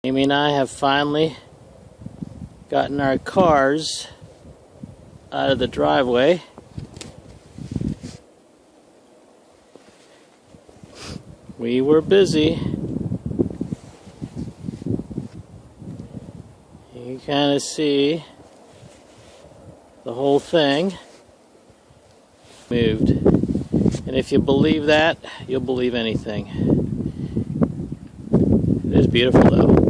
Amy and I have finally gotten our cars out of the driveway. We were busy. You can kind of see the whole thing moved. And if you believe that, you'll believe anything. It is beautiful though.